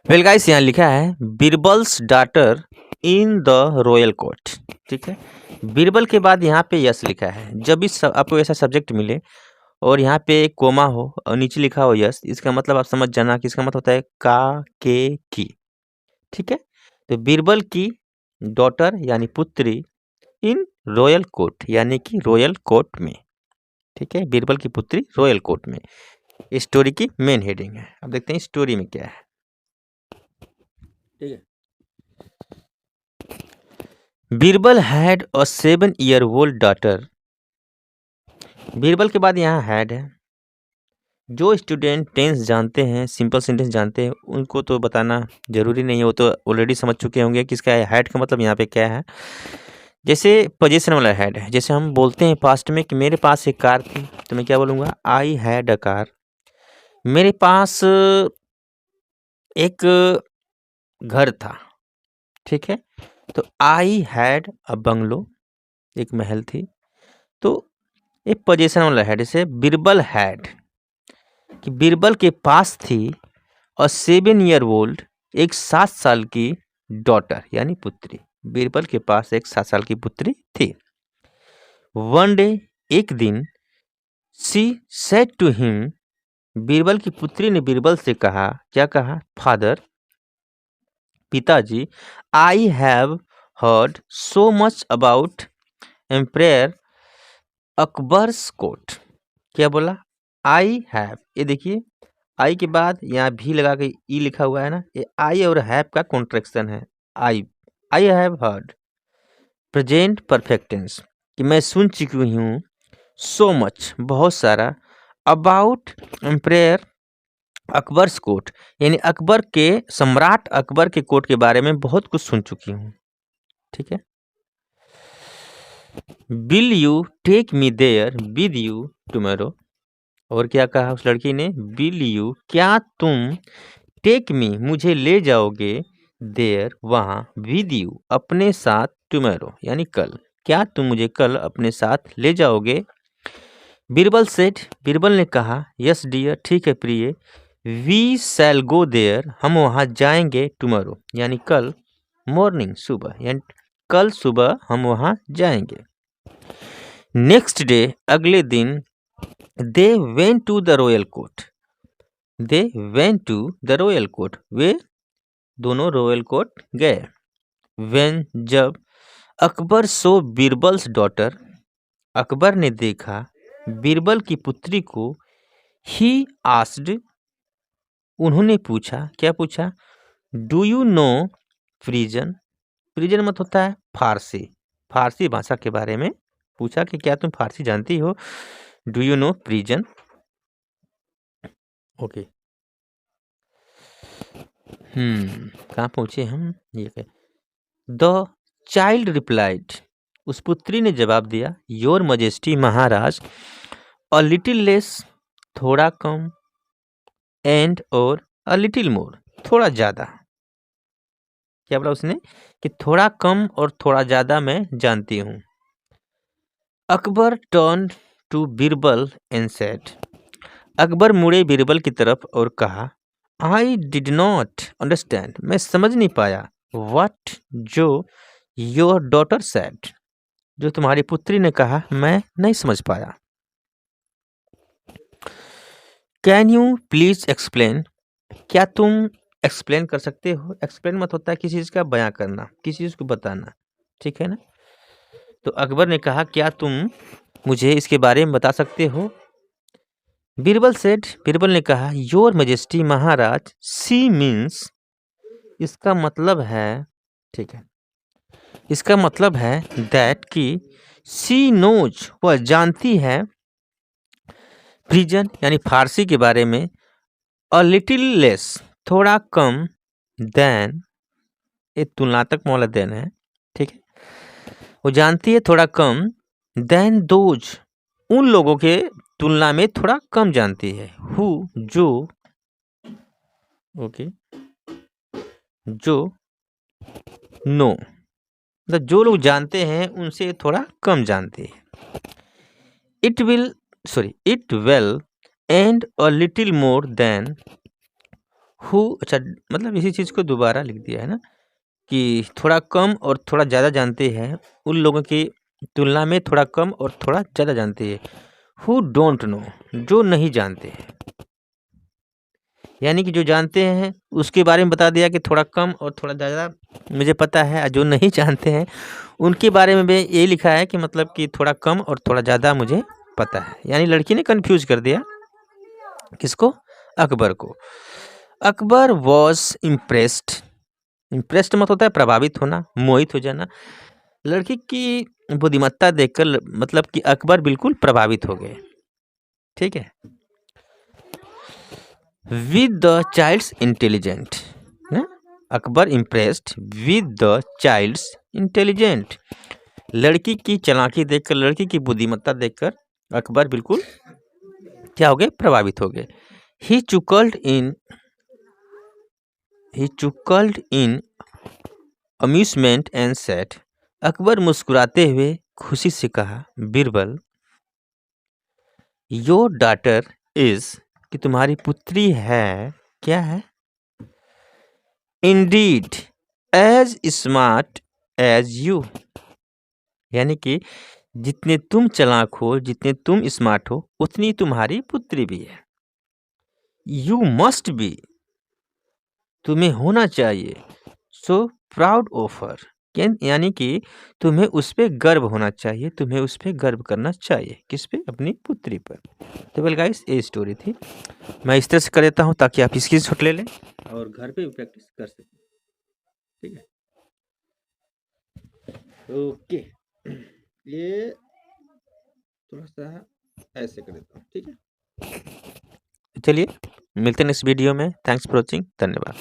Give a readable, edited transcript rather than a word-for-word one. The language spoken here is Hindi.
वेल गाइस, यहाँ लिखा है Birbal's daughter in the royal court. ठीक है, बीरबल के बाद यहाँ पे यस लिखा है। जब भी आपको ऐसा सब्जेक्ट मिले और यहाँ पे कोमा हो और नीचे लिखा हो यस, इसका मतलब आप समझ जाना कि इसका मतलब होता है का के की। ठीक है, तो बीरबल की डॉटर यानी पुत्री इन रॉयल कोर्ट यानी कि रॉयल कोर्ट में। ठीक है, बीरबल की पुत्री रॉयल कोर्ट में स्टोरी की मेन हेडिंग है। अब देखते हैं स्टोरी में क्या है। ठीक है, Birbal had a 7-year-old daughter. Birbal के बाद यहाँ हैड है। जो स्टूडेंट टेंस जानते हैं, सिंपल सेंटेंस जानते हैं, उनको तो बताना जरूरी नहीं है, वो तो ऑलरेडी समझ चुके होंगे कि इसका हैड का मतलब यहाँ पे क्या है। जैसे पोजीशन वाला हैड है, जैसे हम बोलते हैं पास्ट में कि मेरे पास एक कार थी, तो मैं क्या बोलूँगा, आई हैड अ कार। मेरे पास एक घर था। ठीक है, तो आई हैड अ बंगलो, एक महल थी। तो एक पोजीशन वाला हैड, जैसे बीरबल हैड कि बीरबल के पास थी और 7-year-old, एक 7 साल की डॉटर यानी पुत्री। बीरबल के पास एक 7 साल की पुत्री थी। वन डे, एक दिन, she said to him, Birbal की पुत्री ने बीरबल से कहा, क्या कहा, फादर, पिताजी, आई have heard so much about emperor Akbar's court. क्या बोला, आई हैव, ये देखिए आई के बाद यहाँ भी लगा के ई लिखा हुआ है ना, ये आई और हैव का कॉन्ट्रैक्शन है। I I have heard, present perfect tense, कि मैं सुन चुकी हूँ, सो मच, बहुत सारा, अबाउट एम्परर अकबर्स कोर्ट, यानी अकबर के, सम्राट अकबर के कोर्ट के बारे में बहुत कुछ सुन चुकी हूँ। ठीक है, will you take me there with you tomorrow. और क्या कहा उस लड़की ने, विल यू, क्या तुम, टेक मी, मुझे ले जाओगे, देयर, वहाँ, विद यू, अपने साथ, टुमारो यानी कल, क्या तुम मुझे कल अपने साथ ले जाओगे। बीरबल सेठ, बीरबल ने कहा, यस डियर, ठीक है प्रिय, वी शैल गो देयर, हम वहाँ जाएंगे, टुमारो यानी कल, मॉर्निंग, सुबह, यानी कल सुबह हम वहाँ जाएंगे। नेक्स्ट डे, अगले दिन, they went to the royal court, they went to the royal court, वे दोनों रॉयल कोर्ट गए। वेन, जब, अकबर सो बीरबल्स डॉटर, अकबर ने देखा बीरबल की पुत्री को, ही आस्ड, उन्होंने पूछा, क्या पूछा, डू यू नो फ्रीजन, फ्रीजन मत होता है फारसी, फारसी भाषा के बारे में पूछा कि क्या तुम फारसी जानती हो, डू यू नो फ्रीजन। ओके, कहाँ पहुंचे हम, ये द चाइल्ड रिप्लाइड, उस पुत्री ने जवाब दिया, your majesty, Maharaj, a little less, थोड़ा कम, एंड और अ लिटिल मोर, थोड़ा ज़्यादा। क्या बोला उसने, कि थोड़ा कम और थोड़ा ज़्यादा मैं जानती हूँ। Akbar turn to Birbal and said, Akbar मुड़े बीरबल की तरफ और कहा, आई डिड नॉट अंडरस्टैंड, मैं समझ नहीं पाया, व्हाट, जो, योर डॉटर सेड, जो तुम्हारी पुत्री ने कहा, मैं नहीं समझ पाया। कैन यू प्लीज एक्सप्लेन, क्या तुम एक्सप्लेन कर सकते हो। एक्सप्लेन मत होता है किसी चीज़ का बयां करना, किसी चीज़ को बताना। ठीक है ना, तो अकबर ने कहा, क्या तुम मुझे इसके बारे में बता सकते हो। बीरबल सेठ, बीरबल ने कहा, योर मैजेस्टी, महाराज, सी मीन्स, इसका मतलब है, ठीक है, इसका मतलब है दैट कि, सी नोज, वह जानती है, फ्रीजन यानी फारसी के बारे में, अ लिटिल लेस, थोड़ा कम, देन, ये तुलनात्मक वाला देन है। ठीक है, वो जानती है थोड़ा कम, देन दोज, उन लोगों के तुलना में थोड़ा कम जानती है, हु, जो, ओके, जो, नो, मतलब जो लोग जानते हैं उनसे थोड़ा कम जानते हैं। It will, sorry, it well and a little more than अच्छा, मतलब इसी चीज़ को दोबारा लिख दिया है ना कि थोड़ा कम और थोड़ा ज़्यादा जानते हैं उन लोगों की तुलना में थोड़ा कम और थोड़ा ज़्यादा जानते हैं। हु डोंट नो, जो नहीं जानते हैं, यानी कि जो जानते हैं उसके बारे में बता दिया कि थोड़ा कम और थोड़ा ज़्यादा मुझे पता है, और जो नहीं जानते हैं उनके बारे में भी यही लिखा है कि मतलब कि थोड़ा कम और थोड़ा ज़्यादा मुझे पता है। यानी लड़की ने कन्फ्यूज कर दिया किसको? अकबर को। Akbar was impressed. इम्प्रेस्ड मत होता है प्रभावित होना, मोहित हो जाना। लड़की की बुद्धिमत्ता देखकर मतलब कि अकबर बिल्कुल प्रभावित हो गए। ठीक है। With the child's intelligent, Akbar impressed with the child's intelligent. लड़की की चालाकी देखकर, लड़की की बुद्धिमत्ता देखकर अकबर बिल्कुल क्या हो गए? प्रभावित हो गए। ही चुकल्ड इन अम्यूजमेंट एंड सेड, अकबर मुस्कुराते हुए खुशी से कहा, बीरबल, योर डॉटर इज, कि तुम्हारी पुत्री है, क्या है? Indeed as smart as you, यानी कि जितने तुम चालाक हो, जितने तुम स्मार्ट हो, उतनी तुम्हारी पुत्री भी है। यू मस्ट बी, तुम्हें होना चाहिए, सो प्राउड ऑफ हर, यानी कि तुम्हें उस पर गर्व होना चाहिए, तुम्हें उस पर गर्व करना चाहिए। किस पे? अपनी पुत्री पर। तो वेल गाइस, ये स्टोरी थी। मैं इस तरह से कर देता हूँ ताकि आप इसकी शॉट ले लें और घर पे भी प्रैक्टिस कर सकें। ठीक है, ओके। ये थोड़ा सा ऐसे कर देता हूँ। ठीक है, चलिए मिलते हैं नेक्स्ट वीडियो में। थैंक्स फॉर वॉचिंग, धन्यवाद।